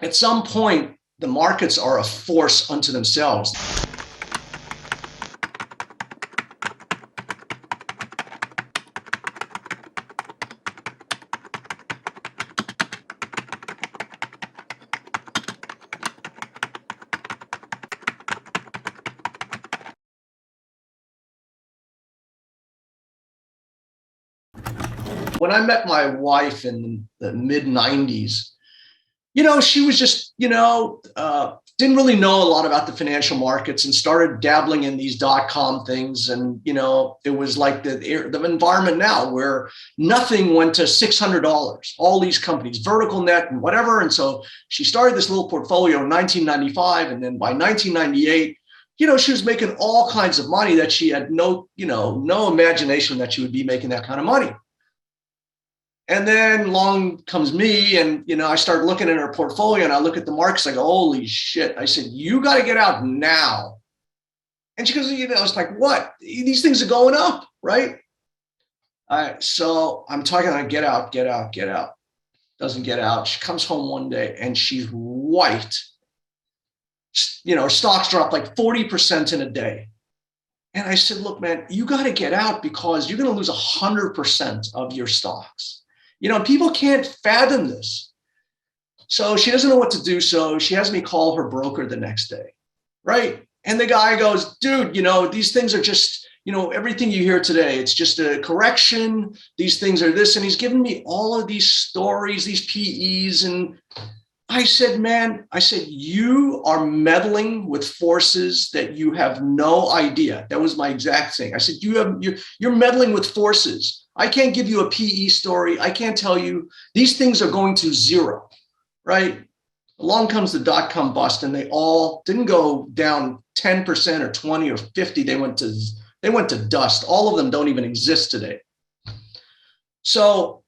At some point, the markets are a force unto themselves. When I met my wife in the mid 90s, she was just, didn't really know a lot about the financial markets and started dabbling in these .com things. And, it was like the environment now where nothing went to $600, all these companies, Vertical Net and whatever. And so she started this little portfolio in 1995. And then by 1998, she was making all kinds of money that she had no imagination that she would be making that kind of money. And then along comes me, and I started looking at her portfolio, and I look at the markets. I go, "Holy shit!" I said, "You got to get out now." And she goes, "It's like what? These things are going up, right?" So I'm talking. I get out, get out, get out. Doesn't get out. She comes home one day, and she's white. Her stocks dropped like 40% in a day. And I said, "Look, man, you got to get out because you're going to lose 100% of your stocks." People can't fathom this. So she doesn't know what to do. So she has me call her broker the next day, right? And the guy goes, "Dude, these things are just, everything you hear today, it's just a correction. These things are this." And he's giving me all of these stories, these PEs. And I said, "Man," "you are meddling with forces that you have no idea." That was my exact thing. I said, you're meddling with forces. I can't give you a PE story. I can't tell you these things are going to zero, right? Along comes the .com bust, and they all didn't go down 10% or 20 or 50. They went to dust. All of them don't even exist today. So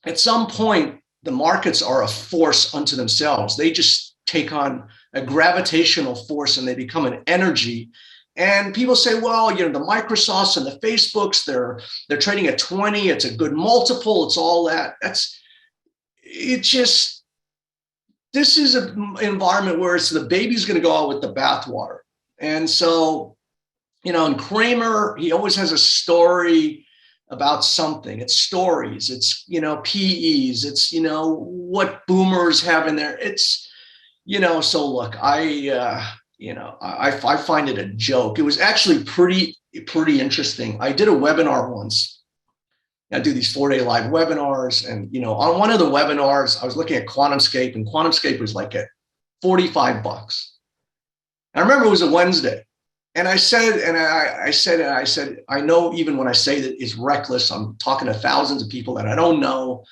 at some point, the markets are a force unto themselves. They just take on a gravitational force, and they become an energy. And people say, "Well, the Microsofts and the Facebooks, they're trading at 20. It's a good multiple. It's all that." This is an environment where it's the baby's going to go out with the bathwater. And so, and Cramer, he always has a story about something. It's stories. It's, PEs. It's, what boomers have in there. It's, so look, I find it a joke. It was actually pretty interesting. I did a webinar once. I do these 4-day live webinars, and on one of the webinars, I was looking at QuantumScape, and QuantumScape was like at $45. I remember it was a Wednesday, and I said, I know even when I say that it's reckless, I'm talking to thousands of people that I don't know,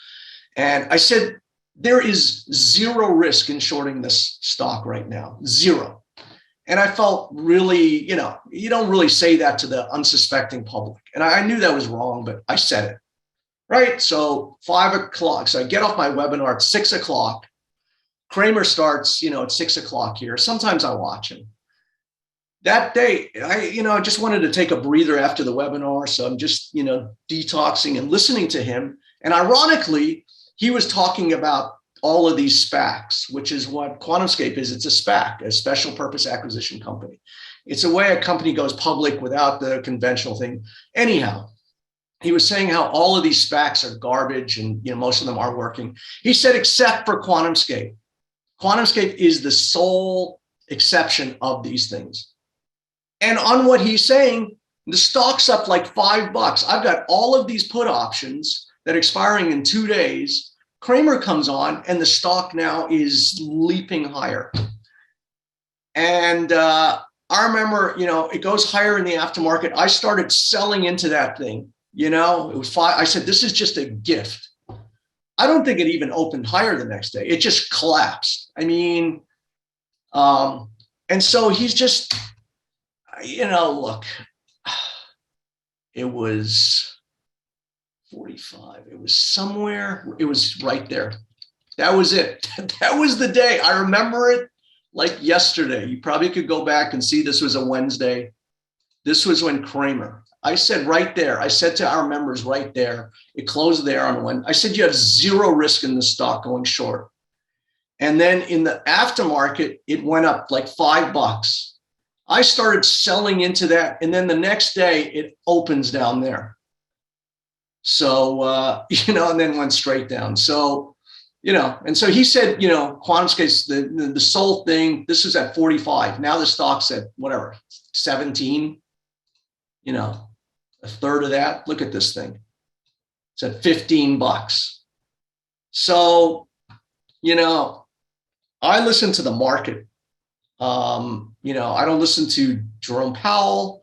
and I said there is zero risk in shorting this stock right now, zero. And I felt really, you don't really say that to the unsuspecting public. And I knew that was wrong, but I said it, right? So 5 o'clock. So I get off my webinar at 6 o'clock. Cramer starts, at 6 o'clock here. Sometimes I watch him. That day, I just wanted to take a breather after the webinar. So I'm just, detoxing and listening to him. And ironically, he was talking about all of these SPACs, which is what QuantumScape is. It's a SPAC, a special purpose acquisition company. It's a way a company goes public without the conventional thing. Anyhow, he was saying how all of these SPACs are garbage, and most of them are working. He said, except for QuantumScape. QuantumScape is the sole exception of these things. And on what he's saying, the stock's up like $5. I've got all of these put options that are expiring in 2 days. Cramer comes on, and the stock now is leaping higher. And I remember, it goes higher in the aftermarket. I started selling into that thing. It was five. I said, this is just a gift. I don't think it even opened higher the next day. It just collapsed. And so he's just, look, it was 45. It was somewhere. It was right there. That was it. That was the day. I remember it like yesterday. You probably could go back and see this was a Wednesday. This was when Cramer. I said right there. I said to our members right there. It closed there on when I said you have zero risk in the stock going short. And then in the aftermarket, it went up like $5. I started selling into that. And then the next day it opens down there. So, and then went straight down. So, and so he said, QuantumScape, the Sol thing, this is at 45. Now the stock's at whatever, 17, a third of that. Look at this thing. It's at $15. So, I listen to the market. I don't listen to Jerome Powell.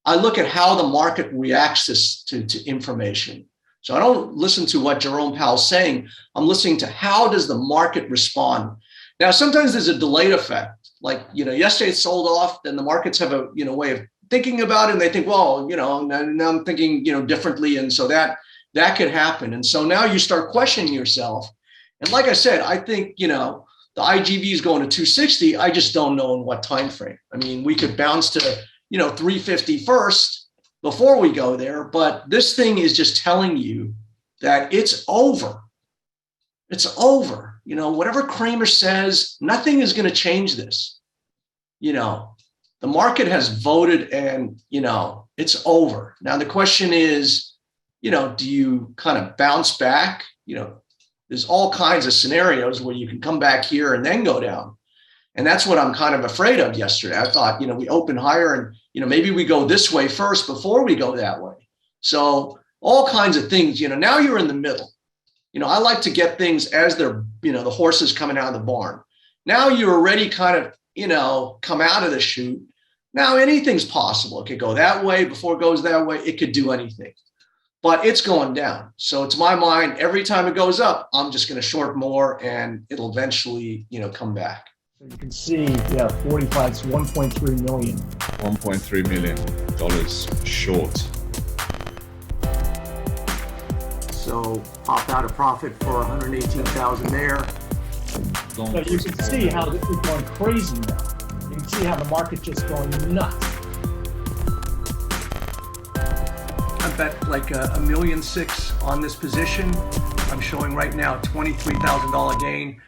I look at how the market reacts to information. So I don't listen to what Jerome Powell's saying. I'm listening to how does the market respond. Now, sometimes there's a delayed effect. Like, yesterday it sold off, then the markets have a, way of thinking about it. And they think, well, now I'm thinking, differently. And so that could happen. And so now you start questioning yourself. And like I said, I think, the IGV is going to 260. I just don't know in what time frame. I mean, we could bounce to, 350 first before we go there. But this thing is just telling you that it's over. It's over. Whatever Cramer says, nothing is going to change this. The market has voted and, it's over. Now, the question is, do you kind of bounce back? There's all kinds of scenarios where you can come back here and then go down. And that's what I'm kind of afraid of yesterday. I thought, we open higher and, maybe we go this way first before we go that way. So all kinds of things, now you're in the middle. I like to get things as they're, the horses coming out of the barn. Now you're already kind of, come out of the chute. Now anything's possible. It could go that way before it goes that way. It could do anything. But it's going down. So to my mind, every time it goes up, I'm just going to short more and it'll eventually, come back. So you can see, 45, it's 1.3 million. $1.3 million short. So popped out a profit for 118,000 there. So you can see how it's going crazy now. You can see how the market just going nuts. I bet like $1.6 million on this position. I'm showing right now $23,000 gain.